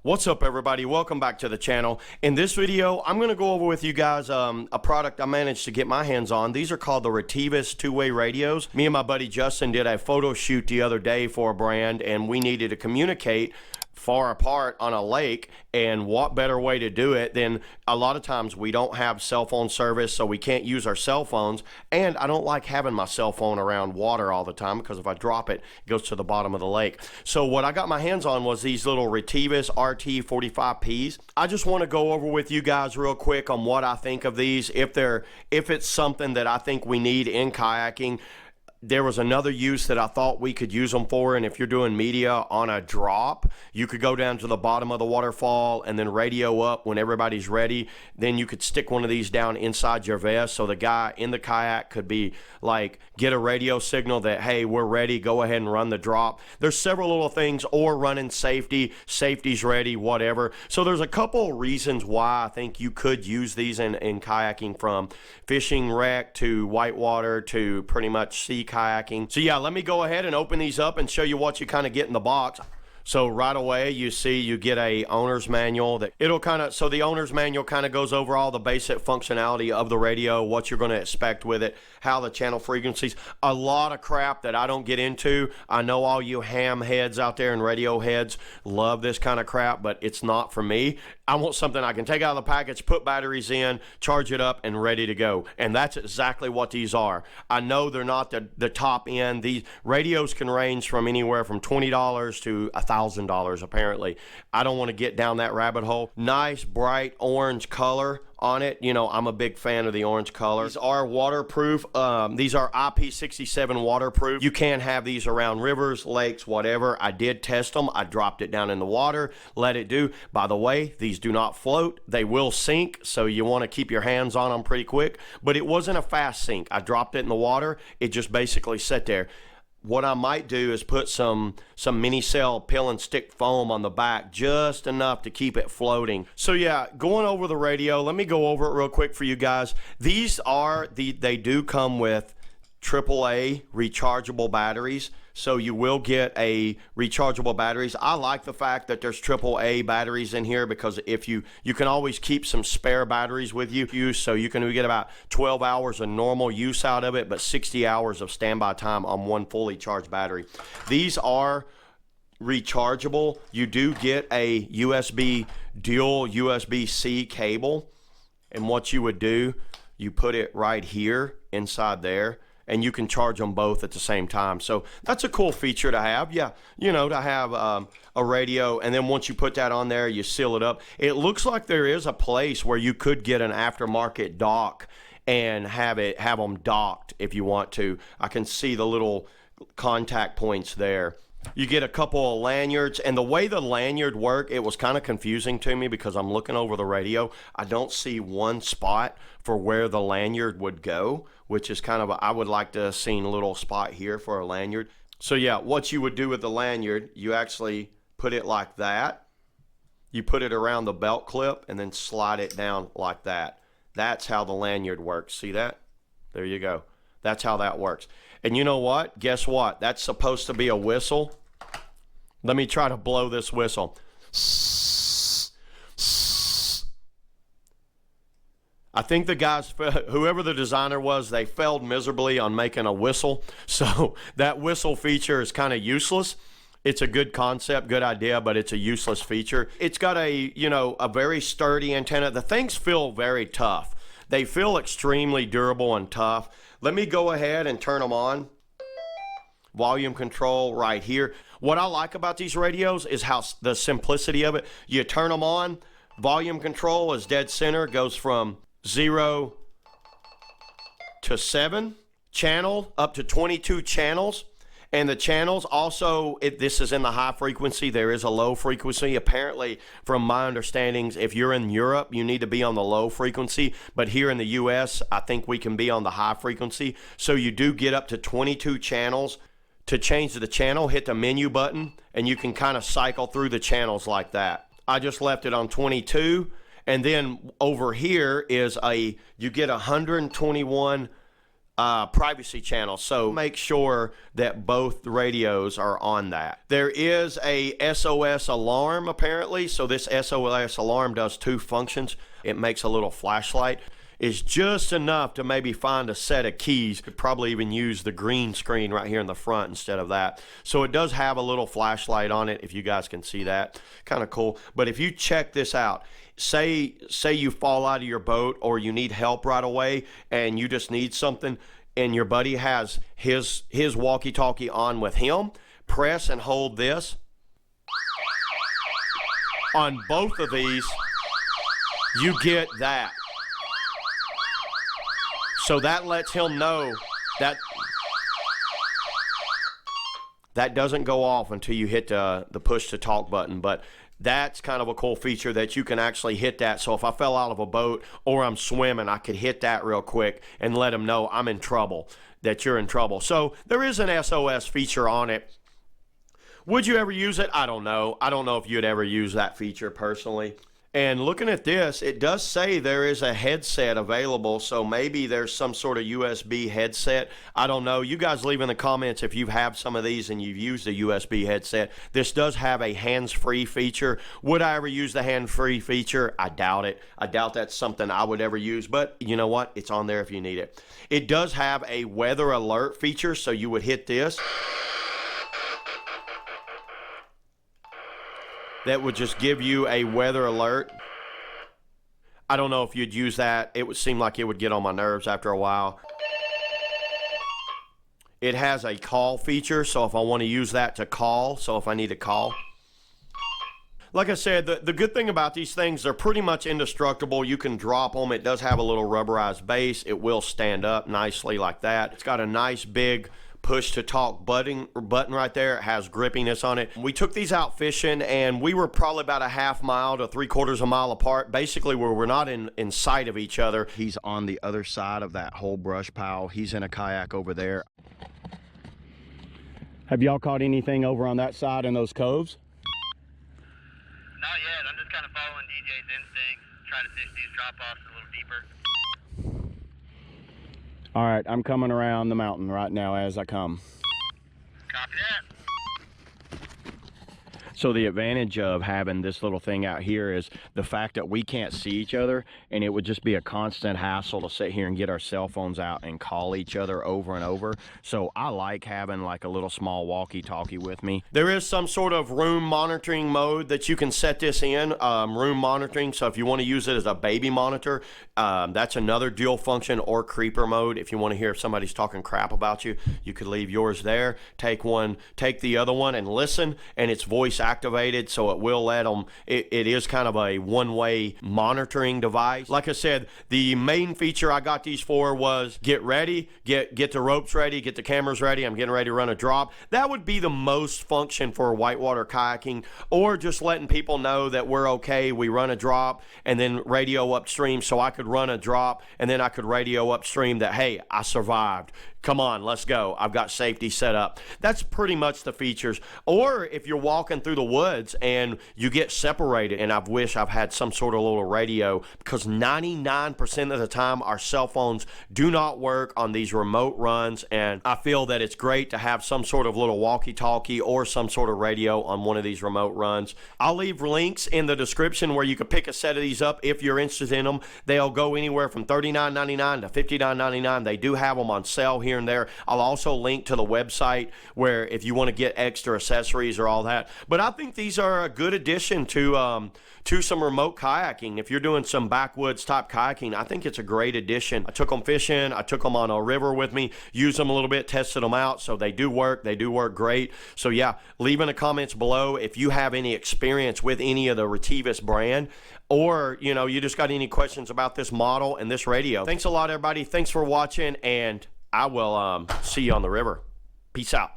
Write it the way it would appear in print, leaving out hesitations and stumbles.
What's up, everybody? Welcome back to the channel. In this video, I'm going to go over with you guys a product I managed to get my hands on. These are called the Retevis two-way radios. Me and my buddy Justin did a photo shoot the other day for a brand, and we needed to communicate far apart on a lake, and what better way to do it than a lot of times we don't have cell phone service, so we can't use our cell phones, and I don't like having my cell phone around water all the time because if I drop it, it goes to the bottom of the lake. So what I got my hands on was these little Retevis RT45Ps. I just want to go over with you guys real quick on what I think of these, if it's something that I think we need in kayaking. There was another use that I thought we could use them for, and if you're doing media on a drop, you could go down to the bottom of the waterfall and then radio up when everybody's ready. Then you could stick one of these down inside your vest so the guy in the kayak could be like, get a radio signal that, hey, we're ready, go ahead and run the drop. There's several little things, or running safety's ready, whatever. So there's a couple reasons why I think you could use these in kayaking, from fishing wreck to whitewater to pretty much sea kayaking. So yeah, let me go ahead and open these up and show you what you kind of get in the box. So right away, you see you get a owner's manual that so the owner's manual kind of goes over all the basic functionality of the radio, what you're going to expect with it, how the channel frequencies, a lot of crap that I don't get into. I know all you ham heads out there and radio heads love this kind of crap, but it's not for me. I want something I can take out of the package, put batteries in, charge it up, and ready to go. And that's exactly what these are. I know they're not the top end. These radios can range from anywhere from $20 to $1,000 apparently. I don't want to get down that rabbit hole. Nice bright orange color on it. You know, I'm a big fan of the orange color. These are waterproof. These are IP67 waterproof. You can have these around rivers, lakes, whatever. I did test them. I dropped it down in the water, let it do. By the way, these do not float. They will sink, so you want to keep your hands on them pretty quick. But it wasn't a fast sink. I dropped it in the water. It just basically sat there. What I might do is put some mini cell pill and stick foam on the back, just enough to keep it floating. So yeah, going over the radio, let me go over it real quick for you guys. These they do come with AAA rechargeable batteries, so you will get a rechargeable batteries. I like the fact that there's AAA batteries in here, because if you can always keep some spare batteries with you, so you can get about 12 hours of normal use out of it, but 60 hours of standby time on one fully charged battery. These are rechargeable. You do get a dual USB-C cable, and what you would do, you put it right here inside there, and you can charge them both at the same time. So that's a cool feature to have. Yeah, you know, to have a radio, and then once you put that on there, you seal it up. It looks like there is a place where you could get an aftermarket dock and have them docked if you want to. I can see the little contact points there. You get a couple of lanyards, and the way the lanyard work, it was kind of confusing to me because I'm looking over the radio. I don't see one spot for where the lanyard would go, which is kind of I would like to have seen a little spot here for a lanyard. So yeah, what you would do with the lanyard, you actually put it like that. You put it around the belt clip and then slide it down like that. That's how the lanyard works. See that? There you go. That's how that works. And you know what? Guess what? That's supposed to be a whistle. Let me try to blow this whistle. I think the guys, whoever the designer was, they failed miserably on making a whistle. So that whistle feature is kind of useless. It's a good concept, good idea, but it's a useless feature. It's got a very sturdy antenna. The things feel very tough. They feel extremely durable and tough. Let me go ahead and turn them on. Volume control right here. What I like about these radios is how the simplicity of it. You turn them on, volume control is dead center, goes from 0 to 7, channel up to 22 channels. And the channels also, this is in the high frequency. There is a low frequency. Apparently, from my understandings, if you're in Europe, you need to be on the low frequency. But here in the US, I think we can be on the high frequency. So you do get up to 22 channels. To change the channel, hit the menu button, and you can kind of cycle through the channels like that. I just left it on 22. And then over here is you get 121 privacy channel, so make sure that both radios are on that. There is a SOS alarm apparently, so this SOS alarm does two functions. It makes a little flashlight. It's just enough to maybe find a set of keys. Could probably even use the green screen right here in the front instead of that. So it does have a little flashlight on it, if you guys can see that. Kind of cool. But if you check this out, say you fall out of your boat or you need help right away and you just need something and your buddy has his walkie-talkie on with him, press and hold this. On both of these, you get that. So that lets him know that that doesn't go off until you hit the push to talk button. But that's kind of a cool feature that you can actually hit that. So if I fell out of a boat or I'm swimming, I could hit that real quick and let him know I'm in trouble, that you're in trouble. So there is an SOS feature on it. Would you ever use it? I don't know. I don't know if you'd ever use that feature personally. And looking at this, it does say there is a headset available, so maybe there's some sort of USB headset. I don't know. You guys leave in the comments if you have some of these and you've used a USB headset. This does have a hands-free feature. Would I ever use the hands-free feature? I doubt it. I doubt that's something I would ever use, but you know what? It's on there if you need it. It does have a weather alert feature, so you would hit this. That would just give you a weather alert. I don't know if you'd use that. It would seem like it would get on my nerves after a while. It has a call feature, so if I want to use that to call, so if I need to call. Like I said, the good thing about these things, they're pretty much indestructible. You can drop them. It does have a little rubberized base. It will stand up nicely like that. It's got a nice big push to talk button right there. It has grippiness on it. We took these out fishing and we were probably about a half mile to 3/4 mile apart, basically where we're not in sight of each other. He's on the other side of that whole brush pile. He's in a kayak over there. Have y'all caught anything over on that side in those coves? Not yet. I'm just kind of following DJ's instincts, trying to fish these drop-offs a little deeper. All right, I'm coming around the mountain right now as I come. Copy that. So the advantage of having this little thing out here is the fact that we can't see each other, and it would just be a constant hassle to sit here and get our cell phones out and call each other over and over. So I like having like a little small walkie-talkie with me. There is some sort of room monitoring mode that you can set this in, room monitoring. So if you want to use it as a baby monitor, that's another dual function, or creeper mode. If you want to hear if somebody's talking crap about you, you could leave yours there, take the other one and listen, and it's voice activated, so it will let them. It is kind of a one-way monitoring device. Like I said, the main feature I got these for was get ready, get the ropes ready, get the cameras ready. I'm getting ready to run a drop. That would be the most function for whitewater kayaking, or just letting people know that we're okay. We run a drop and then radio upstream, so I could run a drop and then I could radio upstream that, hey, I survived. Come on, let's go. I've got safety set up. That's pretty much the features. Or if you're walking through the woods and you get separated, and I wish I've had some sort of little radio, because 99% of the time our cell phones do not work on these remote runs, and I feel that it's great to have some sort of little walkie-talkie or some sort of radio on one of these remote runs. I'll leave links in the description where you can pick a set of these up if you're interested in them. They'll go anywhere from $39.99 to $59.99. They do have them on sale here and there. I'll also link to the website where if you want to get extra accessories or all that. But I think these are a good addition to some remote kayaking. If you're doing some backwoods type kayaking, I think it's a great addition. I took them fishing. I took them on a river with me, used them a little bit, tested them out. So they do work. They do work great. So yeah, leave in the comments below if you have any experience with any of the Retevis brand, or you just got any questions about this model and this radio. Thanks a lot, everybody. Thanks for watching, and I will see you on the river. Peace out.